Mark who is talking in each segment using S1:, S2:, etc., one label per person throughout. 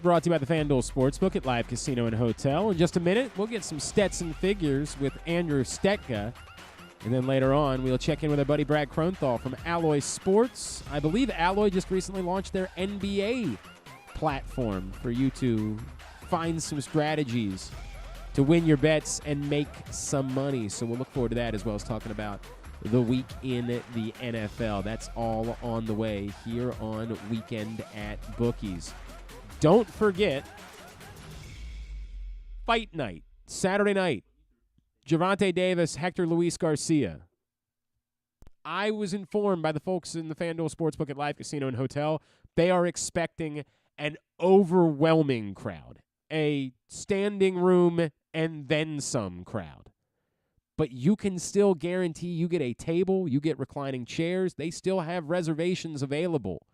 S1: Brought to you by the FanDuel Sportsbook at Live Casino and Hotel. In just a minute, we'll get some Stets and Figures with Andrew Stetka. And then later on, we'll check in with our buddy Brad Kronthal from Alloy Sports. I believe Alloy just recently launched their NBA platform for you to find some strategies to win your bets and make some money. So we'll look forward to that, as well as talking about the week in the NFL. That's all on the way here on Weekend at Bookies. Don't forget, Fight Night, Saturday night. Gervonta Davis, Hector Luis Garcia. I was informed by the folks in the FanDuel Sportsbook at Live Casino and Hotel, they are expecting an overwhelming crowd, a standing room and then some crowd. But you can still guarantee you get a table, you get reclining chairs. They still have reservations available.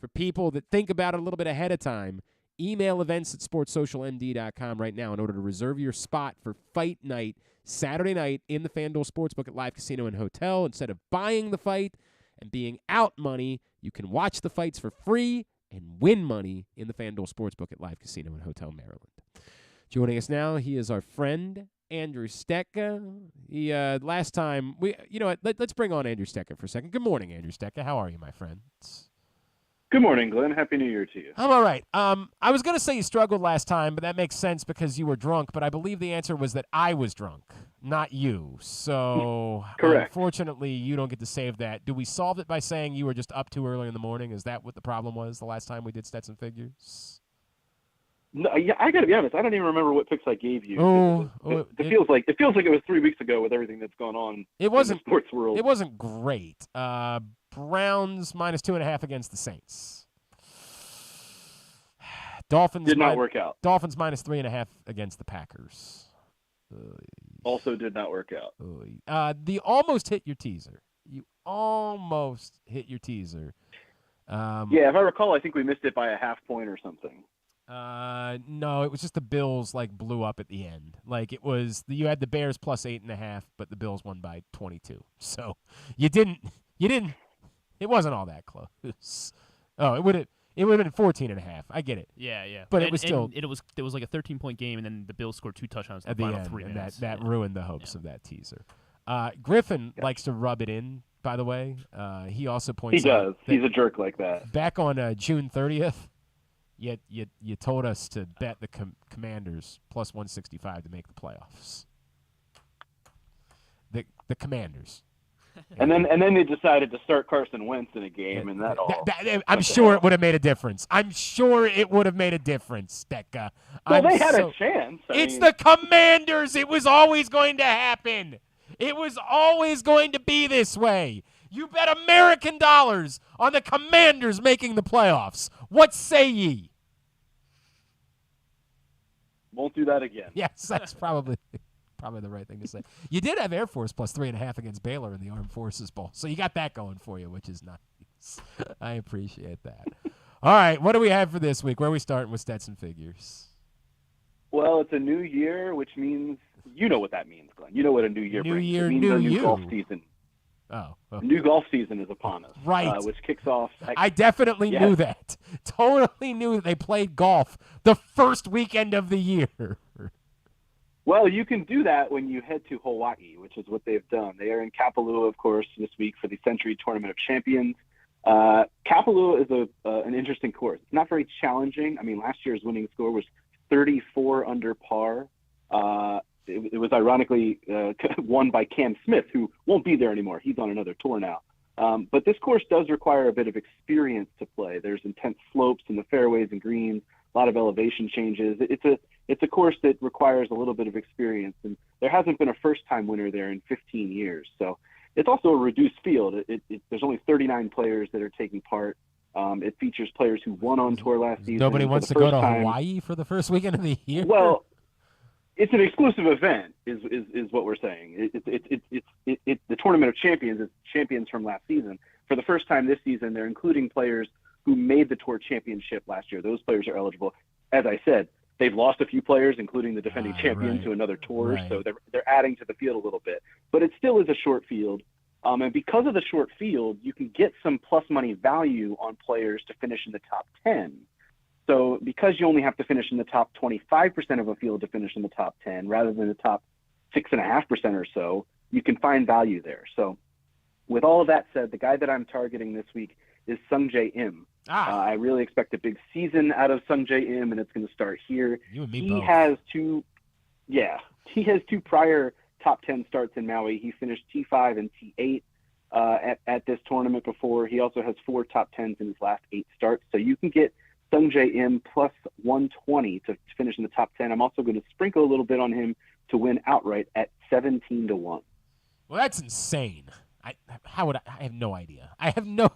S1: For people that think about it a little bit ahead of time, email events@sportssocialnd.com right now in order to reserve your spot for Fight Night, Saturday night in the FanDuel Sportsbook at Live Casino and Hotel. Instead of buying the fight and being out money, you can watch the fights for free and win money in the FanDuel Sportsbook at Live Casino and Hotel, Maryland. Joining us now, he is our friend, Andrew Stetka. Last time, let's bring on Andrew Stetka for a second. Good morning, Andrew Stetka. How are you, my friend?
S2: Good morning, Glenn. Happy New Year to you.
S1: I'm all right. I was going to say you struggled last time, but that makes sense because you were drunk. But I believe the answer was that I was drunk, not you. So,
S2: correct.
S1: Unfortunately, you don't get to save that. Do we solve it by saying you were just up too early in the morning? Is that what the problem was the last time we did Stets and Figures?
S2: No, yeah, I got to be honest. I don't even remember what picks I gave you. It feels like it was 3 weeks ago with everything that's gone on. In the sports world.
S1: It wasn't great. Browns -2.5 against the Saints. Dolphins
S2: did not work out.
S1: Dolphins -3.5 against the Packers.
S2: Also did not work out.
S1: The almost hit your teaser. You almost hit your teaser.
S2: Yeah, if I recall, I think we missed it by a half point or something.
S1: No, it was just the Bills blew up at the end. You had the Bears +8.5, but the Bills won by 22. So you didn't. It wasn't all that close. Oh, it would have been 14.5. I get it.
S3: Yeah.
S1: But it was still.
S3: It was like a 13-point game, and then the Bills scored 2 touchdowns in
S1: at
S3: the
S1: the
S3: final
S1: end,
S3: 3
S1: and
S3: minutes.
S1: that ruined the hopes of that teaser. Griffin likes to rub it in. By the way, he also points.
S2: He does. He's a jerk like that.
S1: Back on June 30th, you told us to bet the Commanders +165 to make the playoffs. The Commanders.
S2: And then they decided to start Carson Wentz in a game, and that all.
S1: I'm sure it would have made a difference. I'm sure it would have made a difference, Stetka.
S2: Well, they had a chance.
S1: The Commanders. It was always going to happen. It was always going to be this way. You bet American dollars on the Commanders making the playoffs. What say ye?
S2: Won't do that again.
S1: Yes, that's probably the right thing to say. You did have Air Force +3.5 against Baylor in the Armed Forces Bowl, so you got that going for you, which is nice. I appreciate that. All right, what do we have for this week? Where are we starting with Stets and Figures?
S2: Well, it's a new year, which means you know what that means, Glenn. You know what a new year brings.
S1: New year,
S2: it means
S1: new
S2: a new
S1: you.
S2: golf season.
S1: Oh, okay.
S2: New golf season is upon us.
S1: Right.
S2: Which kicks off.
S1: I definitely knew that. Totally knew that they played golf the first weekend of the year.
S2: Well, you can do that when you head to Hawaii, which is what they've done. They are in Kapalua, of course, this week for the Century Tournament of Champions. Kapalua is an interesting course. It's not very challenging. I mean, last year's winning score was 34 under par. It was ironically won by Cam Smith, who won't be there anymore. He's on another tour now. But this course does require a bit of experience to play. There's intense slopes in the fairways and greens, a lot of elevation changes. It's a course that requires a little bit of experience, and there hasn't been a first-time winner there in 15 years. So it's also a reduced field. There's only 39 players that are taking part. It features players who won on tour last season.
S1: Nobody wants to go to Hawaii for the first weekend of the year?
S2: Well, it's an exclusive event, is what we're saying. It's the Tournament of Champions. It's champions from last season. For the first time this season, they're including players who made the Tour Championship last year. Those players are eligible. As I said, they've lost a few players, including the defending champion, to another tour. So they're adding to the field a little bit. But it still is a short field. And because of the short field, you can get some plus money value on players to finish in the top 10. So because you only have to finish in the top 25% of a field to finish in the top 10 rather than the top 6.5% or so, you can find value there. So with all of that said, the guy that I'm targeting this week is Sungjae Im. I really expect a big season out of Sungjae Im, and it's going to start here.
S1: You and me
S2: he
S1: both.
S2: has two prior top 10 starts in Maui. He finished T5 and T8 at this tournament before. He also has 4 top 10s in his last 8 starts. So you can get Sungjae Im plus 120 to finish in the top 10. I'm also going to sprinkle a little bit on him to win outright at 17-1.
S1: Well, that's insane. I have no idea. I have no.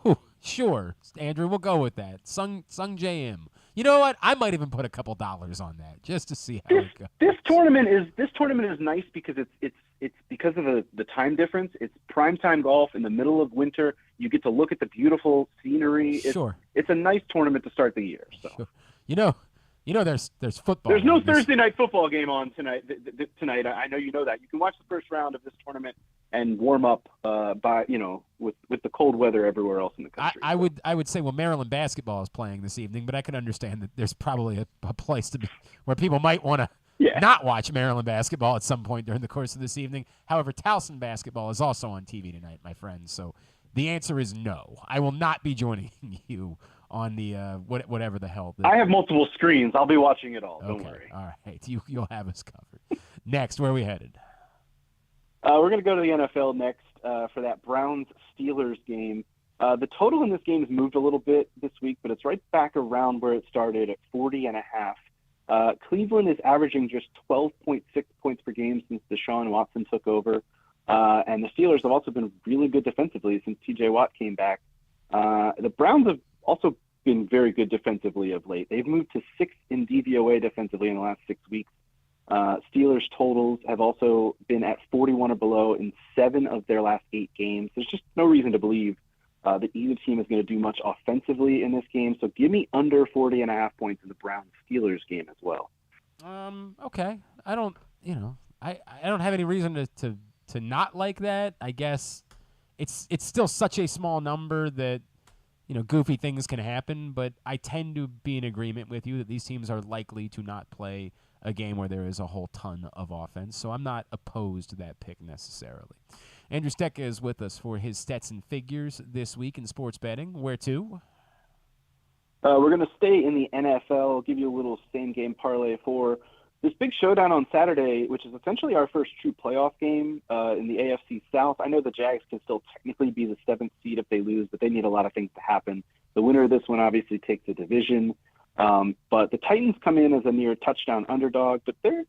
S1: Sure, Andrew, we'll go with that. Sungjae Im. You know what? I might even put a couple dollars on that just to see how it goes.
S2: This tournament is nice because it's because of the time difference. It's primetime golf in the middle of winter. You get to look at the beautiful scenery.
S1: Sure.
S2: It's a nice tournament to start the year. So.
S1: Sure. You know, there's football.
S2: There's no Thursday night football game on tonight. Tonight, I know you know that. You can watch the first round of this tournament and warm up with the cold weather everywhere else in the country.
S1: I would say, well, Maryland basketball is playing this evening, but I can understand that there's probably a place to be where people might want to not watch Maryland basketball at some point during the course of this evening. However, Towson basketball is also on TV tonight, my friends. So the answer is no. I will not be joining you on the whatever the hell.
S2: I have multiple screens. I'll be watching it all. Don't worry.
S1: All right. You'll have us covered. Next, where are we headed?
S2: We're going to go to the NFL next for that Browns-Steelers game. The total in this game has moved a little bit this week, but it's right back around where it started at 40.5. Cleveland is averaging just 12.6 points per game since Deshaun Watson took over. And the Steelers have also been really good defensively since T.J. Watt came back. The Browns have also been very good defensively of late. They've moved to 6th in DVOA defensively in the last 6 weeks. Steelers totals have also been at 41 or below in 7 of their last 8 games. There's just no reason to believe that either team is going to do much offensively in this game. So give me under 40.5 points in the Browns-Steelers game as well.
S1: Okay. I don't have any reason to not like that. I guess it's still such a small number that, goofy things can happen, but I tend to be in agreement with you that these teams are likely to not play a game where there is a whole ton of offense, so I'm not opposed to that pick necessarily. Andrew Stetka is with us for his Stets and Figures this week in sports betting. Where to?
S2: We're going to stay in the NFL, give you a little same-game parlay for this big showdown on Saturday, which is essentially our first true playoff game in the AFC South. I know the Jags can still technically be the 7th seed if they lose, but they need a lot of things to happen. The winner of this one obviously takes the division. But the Titans come in as a near touchdown underdog, but they're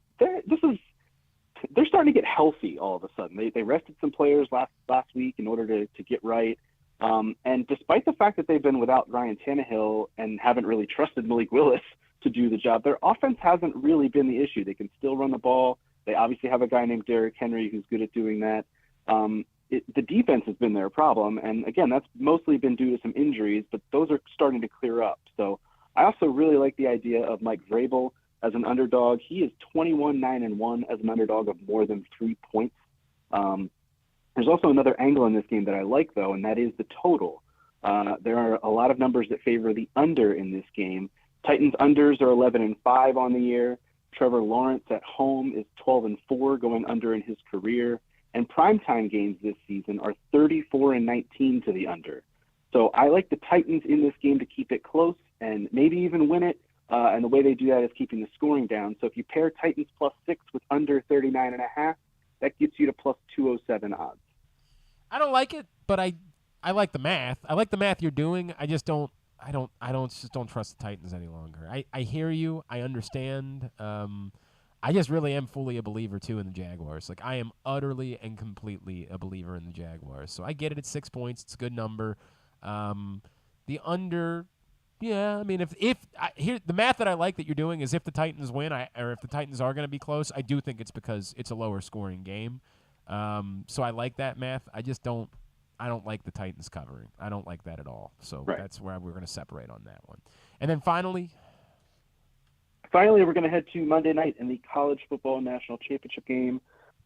S2: starting to get healthy all of a sudden. They rested some players last week in order to get right. And despite the fact that they've been without Ryan Tannehill and haven't really trusted Malik Willis to do the job, their offense hasn't really been the issue. They can still run the ball. They obviously have a guy named Derrick Henry who's good at doing that. The defense has been their problem. And again, that's mostly been due to some injuries, but those are starting to clear up. So I also really like the idea of Mike Vrabel as an underdog. He is 21-9-1 as an underdog of more than 3 points. There's also another angle in this game that I like, though, and that is the total. There are a lot of numbers that favor the under in this game. Titans unders are 11-5 on the year. Trevor Lawrence at home is 12-4, going under in his career. And primetime games this season are 34-19 to the under. So I like the Titans in this game to keep it close and maybe even win it. And the way they do that is keeping the scoring down. So if you pair Titans +6 with under 39.5, that gets you to +207 odds.
S1: I don't like it, but I like the math. I like the math you're doing. I just don't trust the Titans any longer. I hear you. I understand. I just really am fully a believer too in the Jaguars. Like, I am utterly and completely a believer in the Jaguars. So I get it at 6 points. It's a good number. The under, yeah. I mean, if here the math that I like that you're doing is if the Titans win, or if the Titans are going to be close, I do think it's because it's a lower scoring game. So I like that math. I don't like the Titans covering. I don't like that at all. So That's where we're going to separate on that one. And then finally,
S2: we're going to head to Monday night in the College Football National Championship game.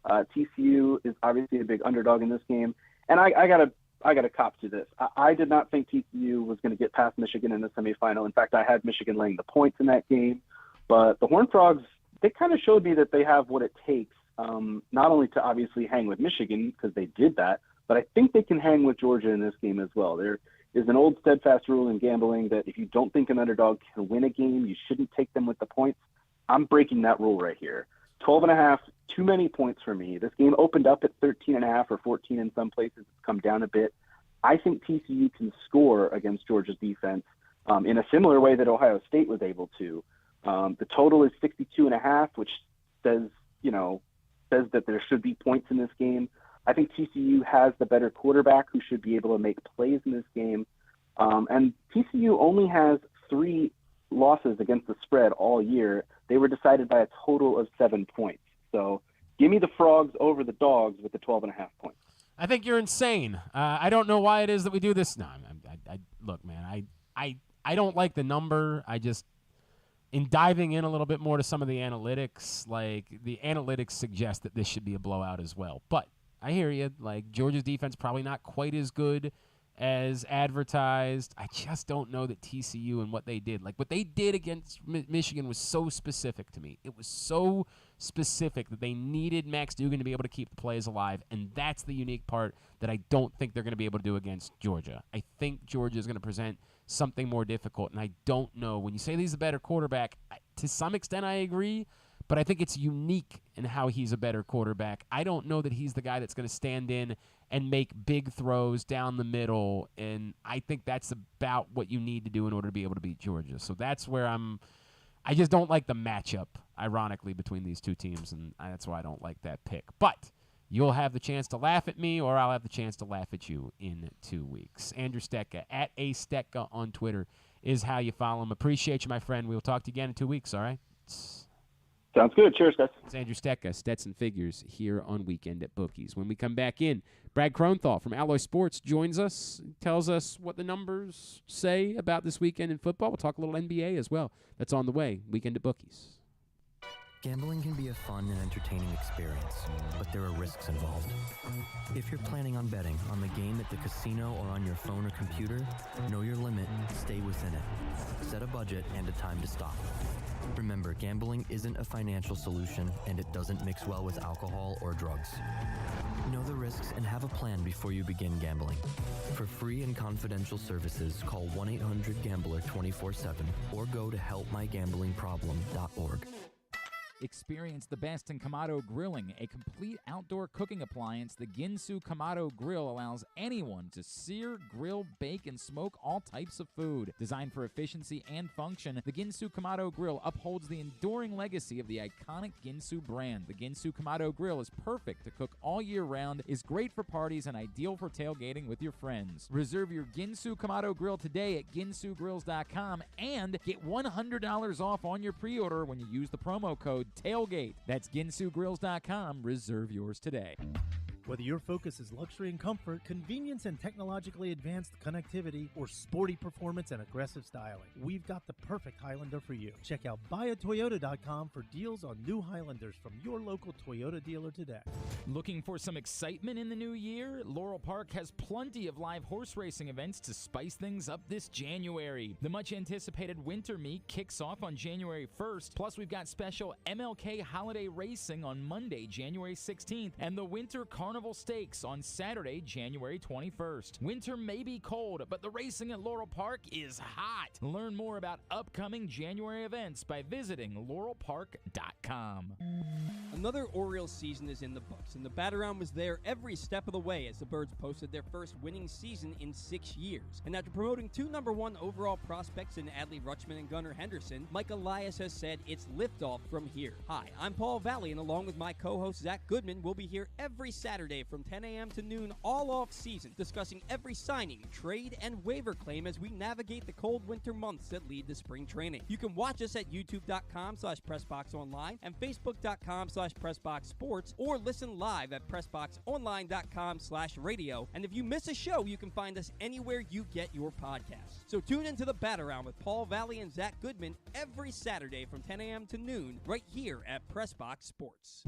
S2: TCU is obviously a big underdog in this game. And I got to I got to cop to this. I did not think TCU was going to get past Michigan in the semifinal. In fact, I had Michigan laying the points in that game. But the Horned Frogs, they kind of showed me that they have what it takes, not only to obviously hang with Michigan, because they did that, but I think they can hang with Georgia in this game as well. There is an old steadfast rule in gambling that if you don't think an underdog can win a game, you shouldn't take them with the points. I'm breaking that rule right here. 12.5, too many points for me. This game opened up at 13.5 or 14 in some places. It's come down a bit. I think TCU can score against Georgia's defense in a similar way that Ohio State was able to. The total is 62.5, which says that there should be points in this game. I think TCU has the better quarterback who should be able to make plays in this game. And TCU only has 3 losses against the spread all year. They were decided by a total of 7 points. So give me the Frogs over the Dogs with the 12.5 points.
S1: I think you're insane. I don't know why it is that we do this. No, look, man, I don't like the number. In diving in a little bit more to some of the analytics, like the analytics suggest that this should be a blowout as well. But I hear you. Like, Georgia's defense probably not quite as good as advertised. I just don't know that TCU and what they did. Like, what they did against Michigan was so specific to me. It was so specific that they needed Max Duggan to be able to keep the plays alive, and that's the unique part that I don't think they're going to be able to do against Georgia. I think Georgia is going to present something more difficult, and I don't know. When you say he's a better quarterback, to some extent I agree, but I think it's unique in how he's a better quarterback. I don't know that he's the guy that's going to stand in and make big throws down the middle, and I think that's about what you need to do in order to be able to beat Georgia. So that's where I just don't like the matchup, ironically, between these two teams, and that's why I don't like that pick. But you'll have the chance to laugh at me, or I'll have the chance to laugh at you in 2 weeks. Andrew Stetka, at @Stetka on Twitter, is how you follow him. Appreciate you, my friend. We'll talk to you again in 2 weeks, all right?
S2: Sounds good. Cheers, guys.
S1: It's Andrew Stetka, Stets and Figures, here on Weekend at Bookies. When we come back in, Brad Kronthal from Alloy Sports joins us, tells us what the numbers say about this weekend in football. We'll talk a little NBA as well. That's on the way. Weekend at Bookies.
S4: Gambling can be a fun and entertaining experience, but there are risks involved. If you're planning on betting on the game at the casino or on your phone or computer, know your limit, stay within it. Set a budget and a time to stop. Remember, gambling isn't a financial solution, and it doesn't mix well with alcohol or drugs. Know the risks and have a plan before you begin gambling. For free and confidential services, call 1-800-GAMBLER 24/7 or go to helpmygamblingproblem.org.
S5: Experience the best in Kamado Grilling, a complete outdoor cooking appliance. The Ginsu Kamado Grill allows anyone to sear, grill, bake, and smoke all types of food. Designed for efficiency and function, the Ginsu Kamado Grill upholds the enduring legacy of the iconic Ginsu brand. The Ginsu Kamado Grill is perfect to cook all year round, is great for parties, and ideal for tailgating with your friends. Reserve your Ginsu Kamado Grill today at ginsugrills.com and get $100 off on your pre-order when you use the promo code TAILGATE. That's ginsugrills.com. Reserve yours today.
S6: Whether your focus is luxury and comfort, convenience and technologically advanced connectivity, or sporty performance and aggressive styling, we've got the perfect Highlander for you. Check out buyatoyota.com for deals on new Highlanders from your local Toyota dealer today.
S5: Looking for some excitement in the new year? Laurel Park has plenty of live horse racing events to spice things up this January. The much-anticipated winter meet kicks off on January 1st, plus we've got special MLK holiday racing on Monday, January 16th, and the Winter Carnival Stakes on Saturday, January 21st. Winter may be cold, but the racing at Laurel Park is hot. Learn more about upcoming January events by visiting laurelpark.com.
S7: Another Orioles season is in the books, and the Bat-Around was there every step of the way as the Birds posted their first winning season in 6 years. And after promoting 2 #1 overall prospects in Adley Rutschman and Gunnar Henderson, Mike Elias has said it's liftoff from here. Hi, I'm Paul Valley, and along with my co-host Zach Goodman, we'll be here every Saturday from 10 a.m. to noon all off season, discussing every signing, trade, and waiver claim as we navigate the cold winter months that lead to spring training. You can watch us at youtube.com/PressBoxOnline and Facebook.com/PressBoxSports, or listen live at PressBoxOnline.com/radio. And if you miss a show, you can find us anywhere you get your podcasts. So tune into the Bat-Around with Paul Valley and Zach Goodman every Saturday from 10 a.m. to noon right here at PressBox Sports.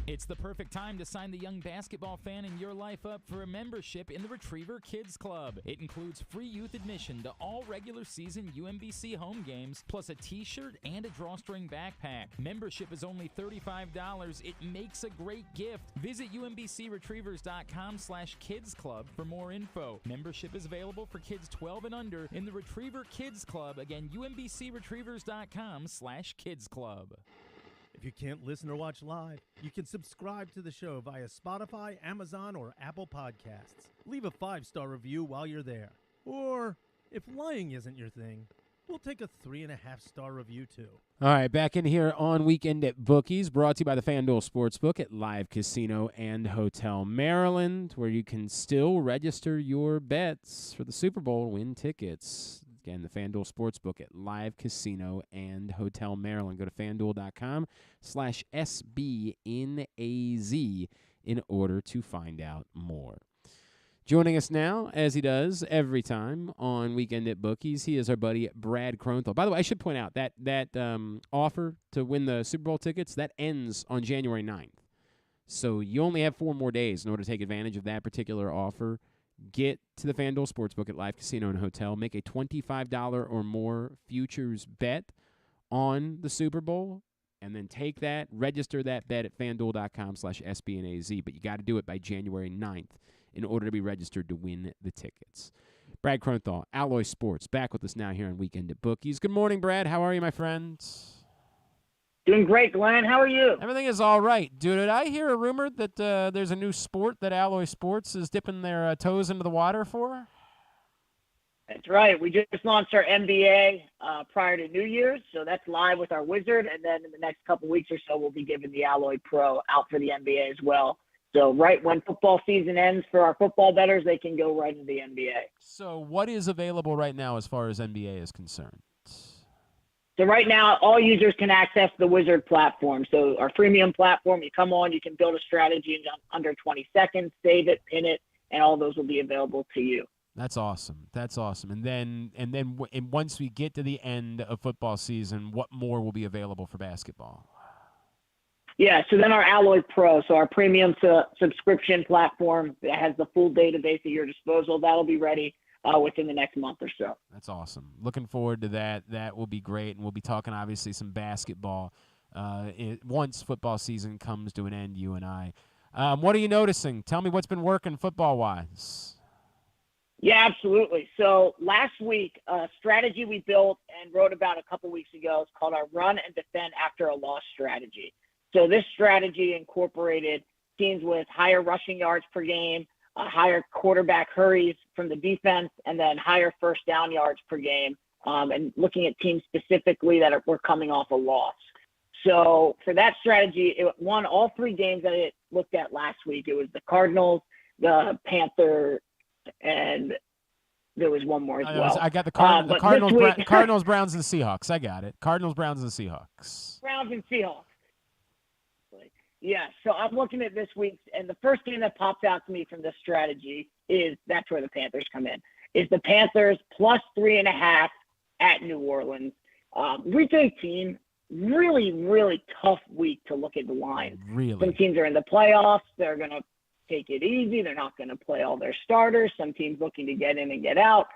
S5: It's the perfect time to sign the young basketball fan in your life up for a membership in the Retriever Kids Club. It includes free youth admission to all regular season UMBC home games, plus a t-shirt and a drawstring backpack. Membership is only $35. It makes a great gift. Visit umbcretrievers.com/kids club for more info. Membership is available for kids 12 and under in the Retriever Kids Club. Again, umbcretrievers.com/kids club.
S6: If you can't listen or watch live, you can subscribe to the show via Spotify, Amazon, or Apple Podcasts. Leave a 5-star review while you're there. Or, if lying isn't your thing, we'll take a 3.5-star review too.
S1: All right, back in here on Weekend at Bookies, brought to you by the FanDuel Sportsbook at Live Casino and Hotel Maryland, where you can still register your bets for the Super Bowl, win tickets. Again, the FanDuel Sportsbook at Live Casino and Hotel Maryland. Go to FanDuel.com/SBNAZ in order to find out more. Joining us now, as he does every time on Weekend at Bookies, he is our buddy Brad Kronthal. By the way, I should point out that offer to win the Super Bowl tickets, that ends on January 9th. So you only have 4 more days in order to take advantage of that particular offer. Get to the FanDuel Sportsbook at Live Casino and Hotel. Make a $25 or more futures bet on the Super Bowl, and then take that, register that bet at FanDuel.com/SBNAZ. But you got to do it by January 9th in order to be registered to win the tickets. Brad Kronthal, Alloy Sports, back with us now here on Weekend at Bookies. Good morning, Brad. How are you, my friend?
S8: Doing great, Glenn. How are you?
S1: Everything is all right. Dude, did I hear a rumor that there's a new sport that Alloy Sports is dipping their toes into the water for?
S8: That's right. We just launched our NBA prior to New Year's, so that's live with our Wizard, and then in the next couple weeks or so, we'll be giving the Alloy Pro out for the NBA as well. So right when football season ends for our football bettors, they can go right into the NBA.
S1: So what is available right now as far as NBA is concerned?
S8: So right now, all users can access the Wizard platform. So our freemium platform, you come on, you can build a strategy in under 20 seconds, save it, pin it, and all those will be available to you.
S1: That's awesome. That's awesome. And then once we get to the end of football season, what more will be available for basketball?
S8: Yeah, so then our Alloy Pro, so our premium subscription platform that has the full database at your disposal, that'll be ready within the next month or so.
S1: That's awesome. Looking forward to that. That will be great, and we'll be talking obviously some basketball once football season comes to an end, you and I. What are you noticing? Tell me what's been working football-wise.
S8: Yeah, absolutely. So last week, a strategy we built and wrote about a couple weeks ago is called our run and defend after a loss strategy. So this strategy incorporated teams with higher rushing yards per game, higher quarterback hurries from the defense, and then higher first down yards per game, and looking at teams specifically that were coming off a loss. So for that strategy, it won all 3 games that it looked at last week. It was the Cardinals, the Panthers, and there was one more as well.
S1: I got the Cardinals, Browns, and Seahawks. I got it. Cardinals, Browns, and Seahawks.
S8: Browns and Seahawks. Yeah, so I'm looking at this week's, and the first game that pops out to me from this strategy is that's where the Panthers come in. Is the Panthers plus 3.5 at New Orleans. Week 18, really, really tough week to look at the line.
S1: Really?
S8: Some teams are in the playoffs. They're going to take it easy. They're not going to play all their starters. Some teams looking to get in and get out.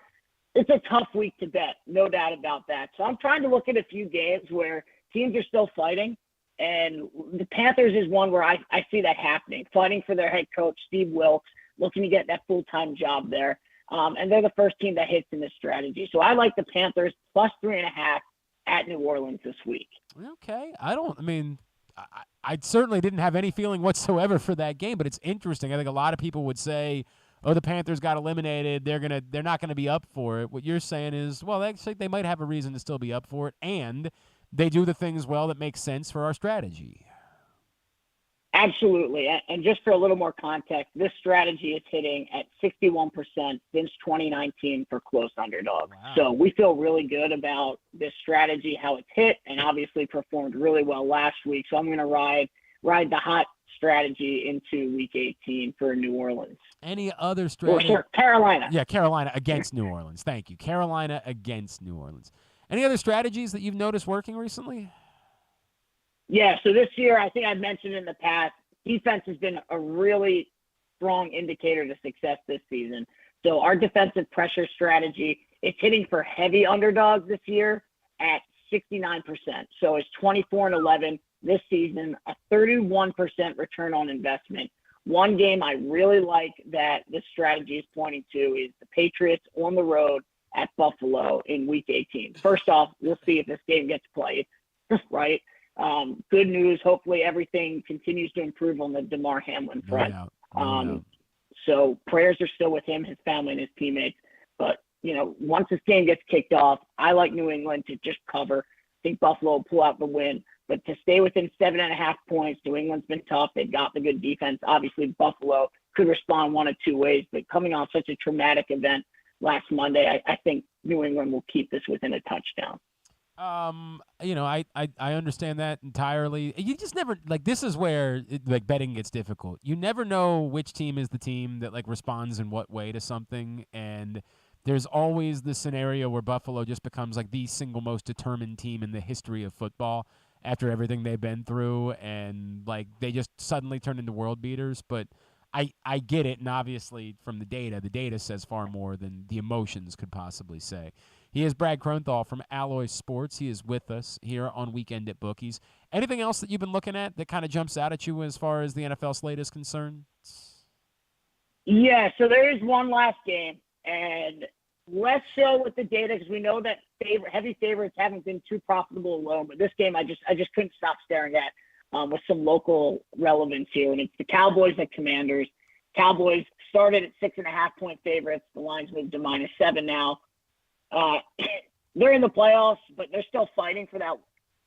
S8: It's a tough week to bet, no doubt about that. So I'm trying to look at a few games where teams are still fighting. And the Panthers is one where I see that happening, fighting for their head coach, Steve Wilkes, looking to get that full-time job there. And they're the first team that hits in this strategy. So I like the Panthers plus 3.5 at New Orleans this week.
S1: Okay. I certainly didn't have any feeling whatsoever for that game, but it's interesting. I think a lot of people would say, oh, the Panthers got eliminated. They're not going to be up for it. What you're saying is, well, actually, they might have a reason to still be up for it, and they do the things well that make sense for our strategy.
S8: Absolutely. And just for a little more context, this strategy is hitting at 61% since 2019 for close underdogs.
S1: Wow.
S8: So we feel really good about this strategy, how it's hit, and obviously performed really well last week. So I'm going to ride the hot strategy into Week 18 for New Orleans.
S1: Any other strategy?
S8: Sure, Carolina.
S1: Yeah, Carolina against New Orleans. Thank you. Carolina against New Orleans. Any other strategies that you've noticed working recently?
S8: Yeah, so this year, I think I've mentioned in the past, defense has been a really strong indicator to success this season. So our defensive pressure strategy, it's hitting for heavy underdogs this year at 69%. So it's 24-11 this season, a 31% return on investment. One game I really like that this strategy is pointing to is the Patriots on the road at Buffalo in Week 18. First off, we'll see if this game gets played, right? Good news. Hopefully everything continues to improve on the DeMar Hamlin front.
S1: No doubt.
S8: So prayers are still with him, his family, and his teammates. But, once this game gets kicked off, I like New England to just cover. I think Buffalo will pull out the win. But to stay within 7.5 points, New England's been tough. They've got the good defense. Obviously, Buffalo could respond one of two ways. But coming off such a traumatic event last Monday, I think New England will keep this within a touchdown.
S1: I understand that entirely. You just never this is where betting gets difficult. You never know which team is the team that responds in what way to something, and there's always the scenario where Buffalo just becomes the single most determined team in the history of football after everything they've been through, and they just suddenly turn into world beaters. But I get it, and obviously from the data says far more than the emotions could possibly say. He is Brad Kronthal from Alloy Sports. He is with us here on Weekend at Bookies. Anything else that you've been looking at that kind of jumps out at you as far as the NFL slate is concerned?
S8: Yeah, so there is one last game, and less so with the data because we know that heavy favorites haven't been too profitable alone. But this game, I just couldn't stop staring at with some local relevance here, and it's the Cowboys at Commanders. Cowboys started at 6.5-point favorites. The line's moved to -7 now. They're in the playoffs, but they're still fighting for that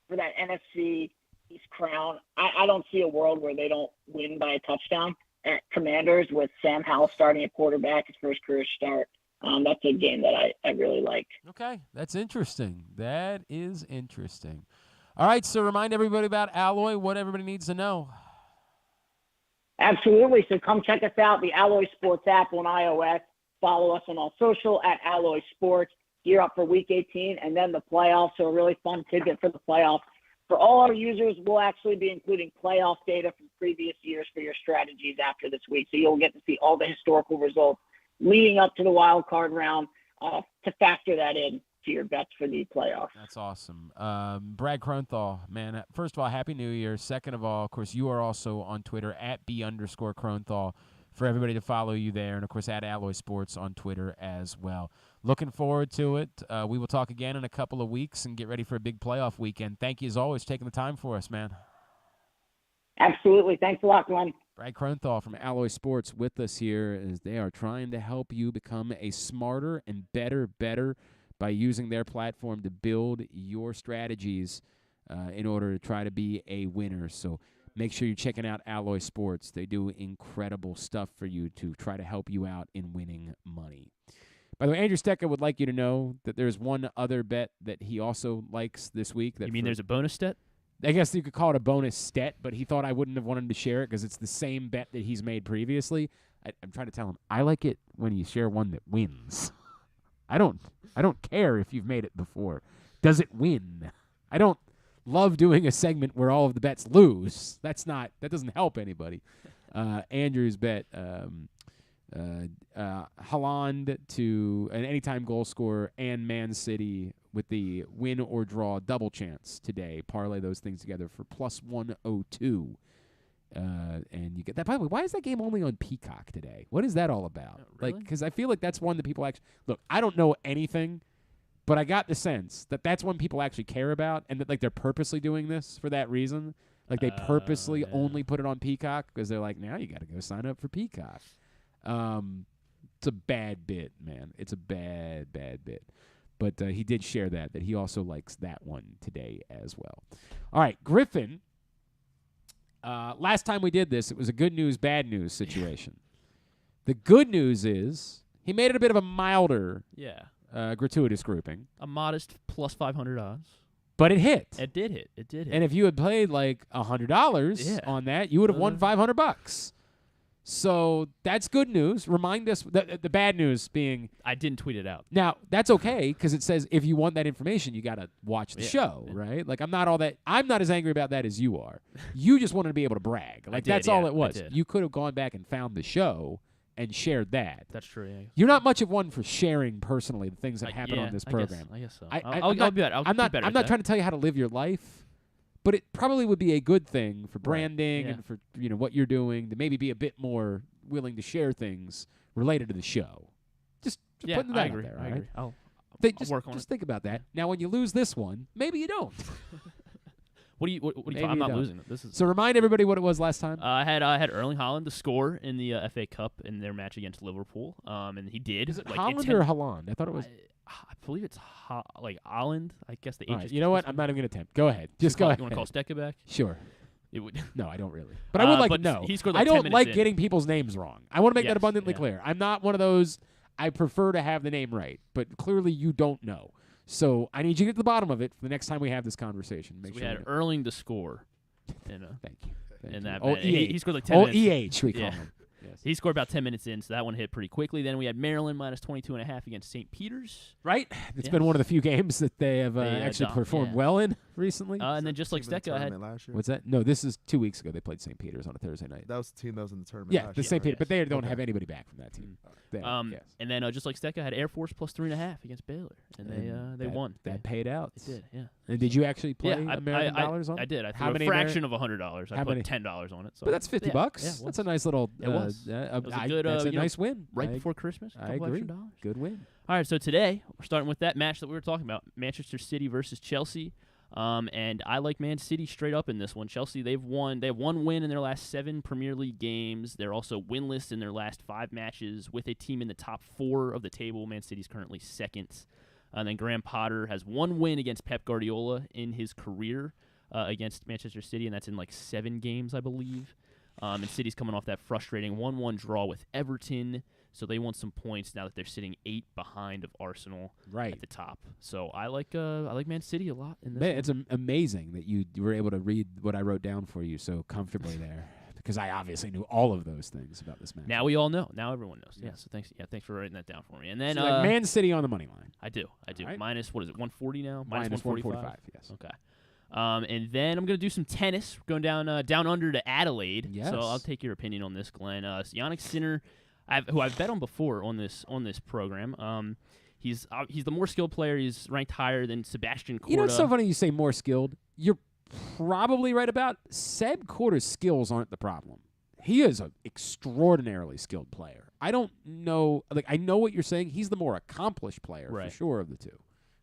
S8: NFC East crown. I don't see a world where they don't win by a touchdown at Commanders with Sam Howell starting at quarterback, his first career start. That's a game that I really like.
S1: Okay, that's interesting. That is interesting. All right, so remind everybody about Alloy, what everybody needs to know.
S8: Absolutely. So come check us out, the Alloy Sports app on iOS. Follow us on all social at Alloy Sports. Gear up for Week 18 and then the playoffs. So a really fun tidbit for the playoffs. For all our users, we'll actually be including playoff data from previous years for your strategies after this week. So you'll get to see all the historical results leading up to the wild card round to factor that in to your bets for the playoffs.
S1: That's awesome. Brad Kronthal, man, first of all, Happy New Year. Second of all, of course, you are also on Twitter at @B_Kronthal for everybody to follow you there. And, of course, at Alloy Sports on Twitter as well. Looking forward to it. We will talk again in a couple of weeks and get ready for a big playoff weekend. Thank you, as always, for taking the time for us, man.
S8: Absolutely. Thanks a lot, Glenn.
S1: Brad Kronthal from Alloy Sports with us here as they are trying to help you become a smarter and better by using their platform to build your strategies in order to try to be a winner. So make sure you're checking out Alloy Sports. They do incredible stuff for you to try to help you out in winning money. By the way, Andrew Stetka would like you to know that there's one other bet that he also likes this week.
S3: You mean there's a bonus stet?
S1: I guess you could call it a bonus stet, but he thought I wouldn't have wanted to share it because it's the same bet that he's made previously. I'm trying to tell him I like it when you share one that wins. I don't care if you've made it before. Does it win? I don't love doing a segment where all of the bets lose. That doesn't help anybody. Andrew's bet Haaland to an anytime goal scorer and Man City with the win or draw double chance today. Parlay those things together for +102. And you get that. By the way, why is that game only on Peacock today? What is that all about?
S3: Really?
S1: Because I feel like that's one that people actually look. I don't know anything, but I got the sense that that's one people actually care about, and that they're purposely doing this for that reason. They purposely only put it on Peacock because they're like, now you got to go sign up for Peacock. It's a bad bit, man. It's a bad bit. But he did share that he also likes that one today as well. All right, Griffin. Last time we did this, it was a good news, bad news situation. The good news is he made it a bit of a milder gratuitous grouping.
S3: A modest +500 odds.
S1: But it hit.
S3: It did hit.
S1: And if you had played $100 on that, you would have won $500. So that's good news. Remind us, the bad news being,
S3: I didn't tweet it out.
S1: now that's okay because it says if you want that information, you got to watch the show,
S3: yeah.
S1: right? Like I'm not as angry about that as you are. You just wanted to be able to brag. Like that's all it was. You could have gone back and found the show and shared that.
S3: That's true. Yeah.
S1: You're not much of one for sharing personally the things that happen on this program.
S3: I guess so.
S1: I'll
S3: be better.
S1: I'm not trying to tell you how to live your life, but it probably would be a good thing for branding and for what you're doing to maybe be a bit more willing to share things related to the show. Just putting that out there.
S3: I agree. I'll work on it.
S1: Just think about that. Now, when you lose this one, maybe you don't.
S3: What do you?
S1: Maybe
S3: I'm
S1: you
S3: not
S1: don't.
S3: losing it. This is.
S1: So remind everybody what it was last time.
S3: I had Erling Haaland to score in the FA Cup in their match against Liverpool, and he did.
S1: Is it Haaland or Haaland? I thought it was.
S3: I believe it's Haaland. I guess the H.
S1: Right, you know what? I'm not even going to attempt. Go ahead. Just go ahead.
S3: You want to call Stetka back?
S1: Sure.
S3: It would.
S1: No, I don't really. But I would like to know.
S3: He scored
S1: I
S3: 10
S1: don't
S3: minutes
S1: like
S3: in.
S1: getting people's names wrong. I want to make that abundantly clear. I'm not one of those. I prefer to have the name right, but clearly you don't know. So I need you to get to the bottom of it for the next time we have this conversation. Make
S3: so
S1: sure
S3: we had Erling to score.
S1: Thank you.
S3: In that
S1: Oh,
S3: match. He scored like 10 minutes.
S1: EH, we call him. Yes.
S3: He scored about 10 minutes in, so that one hit pretty quickly. Then we had Maryland minus 22.5 against St. Peter's.
S1: Right? It's been one of the few games that they have actually performed well in recently.
S3: And then just like Stetka, I had.
S9: Last year?
S1: What's that? No, this is 2 weeks ago. They played St. Peter's on a Thursday night.
S9: That was the team that was in the tournament.
S1: Yeah,
S9: last
S1: the
S9: year,
S1: St. Peter,
S9: right?
S1: but they don't have anybody back from that team.
S3: And then just like Stetka, had Air Force plus 3.5 against Baylor, and they won.
S1: That paid out.
S3: It did, yeah.
S1: And did you actually play
S3: Yeah,
S1: American dollars on it?
S3: I did. I
S1: How
S3: threw
S1: many
S3: a fraction of $100. I put $10 on it. So.
S1: But that's $50.
S3: Yeah,
S1: That's a nice little.
S3: It was.
S1: It was
S3: a good.
S1: That's a nice win.
S3: Right before Christmas.
S1: I agree. Good win.
S3: All right, so today we're starting with that match that we were talking about: Manchester City versus Chelsea. And I like Man City straight up in this one. Chelsea, they have one win in their last 7 Premier League games. They're also winless in their last 5 matches with a team in the top 4 of the table. Man City's currently second. And then Graham Potter has 1 win against Pep Guardiola in his career against Manchester City, and that's in like 7 games, I believe. And City's coming off that frustrating 1-1 draw with Everton. So they want some points now that they're sitting 8 behind of Arsenal at the top. So I like Man City a lot in this.
S1: Man, it's amazing that you were able to read what I wrote down for you so comfortably there, because I obviously knew all of those things about this match.
S3: Now we all know. Now everyone knows. Yeah. So thanks. Yeah, thanks for writing that down for me. And then
S1: so like Man City on the money line.
S3: I do.
S1: Right.
S3: Minus what is it? 140 now.
S1: Minus 145. Yes.
S3: Okay. And then I'm going to do some tennis. We're going down under to Adelaide.
S1: Yes.
S3: So I'll take your opinion on this, Glenn. Yannick Sinner, who I've bet on before on this program. He's the more skilled player. He's ranked higher than Sebastian Korda.
S1: You know, it's so funny you say more skilled. You're probably right about Seb Korda's skills aren't the problem. He is an extraordinarily skilled player. I don't know. Like, I know what you're saying. He's the more accomplished player for sure of the two.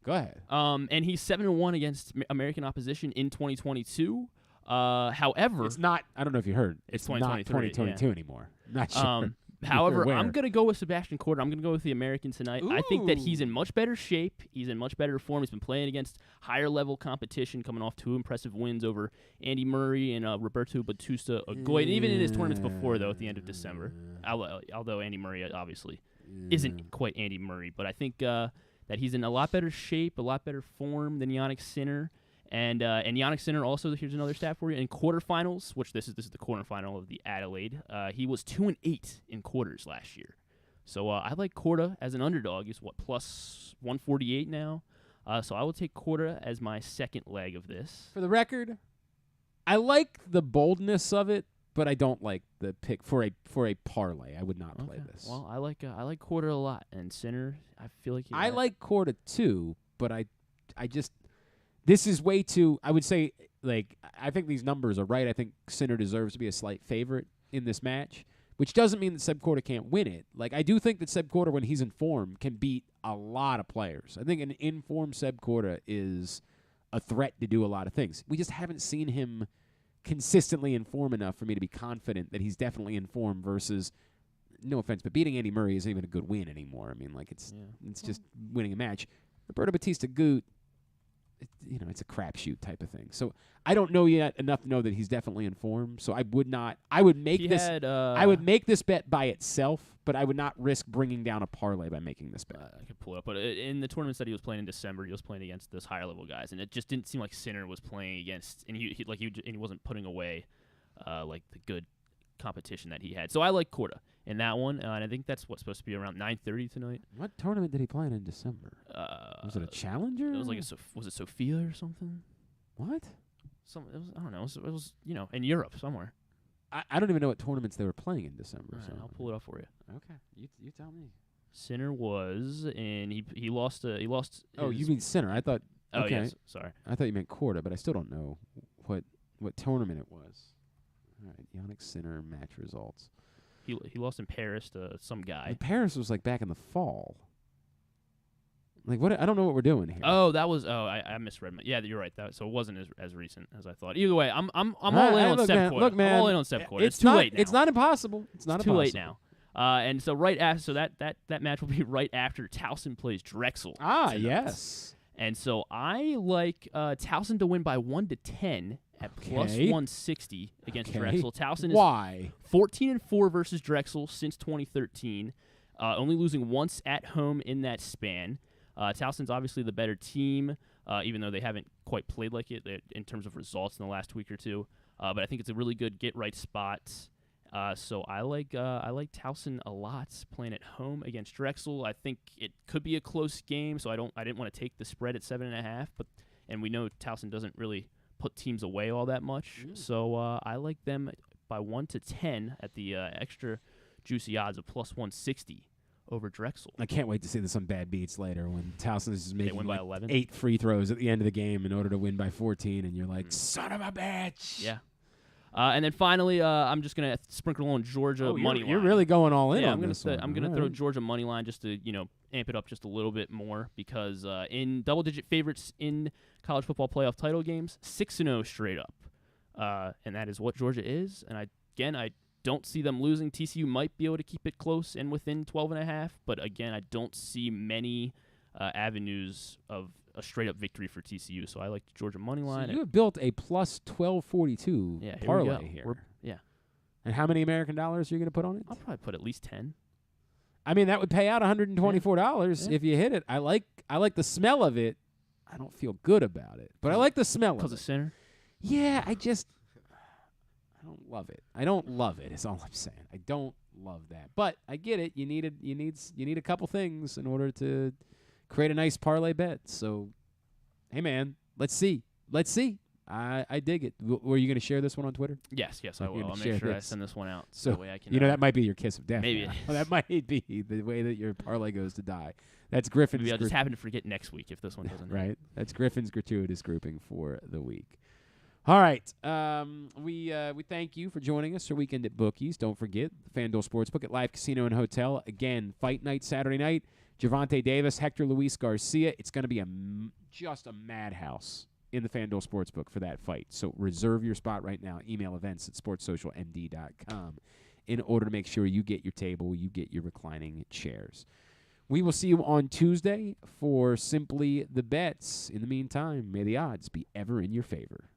S1: Go ahead.
S3: And he's 7-1 against American opposition in 2022. However,
S1: it's not. I don't know if you heard. It's not 2022 anymore. Not sure.
S3: However, I'm going to go with Sebastian Korda. I'm going to go with the American tonight.
S1: Ooh.
S3: I think that he's in much better shape. He's in much better form. He's been playing against higher-level competition, coming off 2 impressive wins over Andy Murray and Roberto Bautista Agoy. And even in his tournaments before, though, at the end of December, although Andy Murray obviously isn't quite Andy Murray. But I think that he's in a lot better shape, a lot better form than Yannick Sinner. And Yannick Sinner also, here's another stat for you, in quarterfinals, which this is the quarterfinal of the Adelaide, he was 2-8 in quarters last year. So I like Korda as an underdog. He's plus 148 now. So I will take Korda as my second leg of this.
S1: For the record, I like the boldness of it, but I don't like the pick for a parlay. I would not play this.
S3: Well, I like Korda a lot, and Sinner, I feel like
S1: I like Korda too, but I just. This is way too, I would say, like, I think these numbers are right. I think Sinner deserves to be a slight favorite in this match, which doesn't mean that Seb Korda can't win it. Like, I do think that Seb Korda, when he's in form, can beat a lot of players. I think an in-form Seb Korda is a threat to do a lot of things. We just haven't seen him consistently in form enough for me to be confident that he's definitely in form versus, no offense, but beating Andy Murray isn't even a good win anymore. I mean, like, it's just winning a match. Roberto Bautista Agut, it's a crapshoot type of thing. So I don't know yet enough to know that he's definitely in form. So I would not. I would make this. I would make this bet by itself, but I would not risk bringing down a parlay by making this bet.
S3: I could pull it up, but in the tournaments that he was playing in December, he was playing against those higher level guys, and it just didn't seem like Sinner was playing against, and he wasn't putting away like the good competition that he had. So I like Korda in that one, and I think that's what's supposed to be around 9:30 tonight.
S1: What tournament did he play in December? Was it a challenger?
S3: It was like was it Sofia or something?
S1: What?
S3: I don't know. It was in Europe somewhere.
S1: I don't even know what tournaments they were playing in December.
S3: All right,
S1: So
S3: I'll pull it up for you.
S1: Okay, you tell me.
S3: Sinner was, and he lost. He lost.
S1: Oh, you mean Sinner? I thought.
S3: Oh
S1: okay.
S3: yes, sorry.
S1: I thought you meant Korda, but I still don't know what tournament it was. All right, Yannick Sinner match results.
S3: He lost in Paris to some guy.
S1: And Paris was like back in the fall. Like what? I don't know what we're doing here.
S3: Oh, that was. Oh, I misread. Yeah, you're right. So it wasn't as recent as I thought. Either way, I'm all in on Step Korda.
S1: Look, man,
S3: I'm all in on Step Korda. It's too
S1: not,
S3: late now.
S1: It's not impossible. It's not
S3: too
S1: impossible.
S3: late now. And so right after, so that match will be right after Towson plays Drexel.
S1: Ah,
S3: tonight.
S1: yes.
S3: And so I like Towson to win by 1-10 at plus 160 against Drexel. Towson is 14-4 versus Drexel since 2013, only losing once at home in that span. Towson's obviously the better team, even though they haven't quite played like it in terms of results in the last week or two. But I think it's a really good get-right spot. So I like Towson a lot playing at home against Drexel. I think it could be a close game, so I didn't want to take the spread at 7.5. And we know Towson doesn't really put teams away all that much. So I like them by 1-10 at the extra juicy odds of plus 160 over Drexel.
S1: I can't wait to see some bad beats later when Towson is making
S3: win by 11?
S1: 8 free throws at the end of the game in order to win by 14, and you're like, son of a bitch.
S3: Yeah. And then finally, I'm just gonna sprinkle on Georgia money line.
S1: You're really going all in on this one.
S3: I'm gonna throw Georgia money line just to amp it up just a little bit more because in double-digit favorites in college football playoff title games, 6-0 straight up, and that is what Georgia is. And I don't see them losing. TCU might be able to keep it close and within 12.5, but again, I don't see many avenues of a straight-up victory for TCU, so I like the Georgia money line.
S1: So you have built a plus 1242 parlay here.
S3: Yeah.
S1: And how many American dollars are you going to put on it?
S3: I'll probably put at least 10.
S1: I mean, that would pay out $124 if you hit it. I like the smell of it. I don't feel good about it, but I like the smell of it.
S3: Because of Sinner?
S1: Yeah, I don't love it. I don't love it. Is all I'm saying. I don't love that, but I get it. You need a couple things in order to create a nice parlay bet. So, hey man, let's see. I dig it. Were you going to share this one on Twitter?
S3: Yes, I will. I'll make sure I send this one out
S1: so
S3: that way I can.
S1: That might be your kiss of death.
S3: Maybe
S1: that might be the way that your parlay goes to die. That's Griffin's.
S3: Maybe I'll just happen to forget next week if this one doesn't.
S1: Right. That's Griffin's gratuitous grouping for the week. All right. We thank you for joining us for Weekend at Bookies. Don't forget the FanDuel Sportsbook at Live Casino and Hotel. Again, fight night Saturday night. Gervonta Davis, Hector Luis Garcia. It's going to be just a madhouse in the FanDuel Sportsbook for that fight. So reserve your spot right now. Email events@sportssocialmd.com in order to make sure you get your table, you get your reclining chairs. We will see you on Tuesday for Simply the Bets. In the meantime, may the odds be ever in your favor.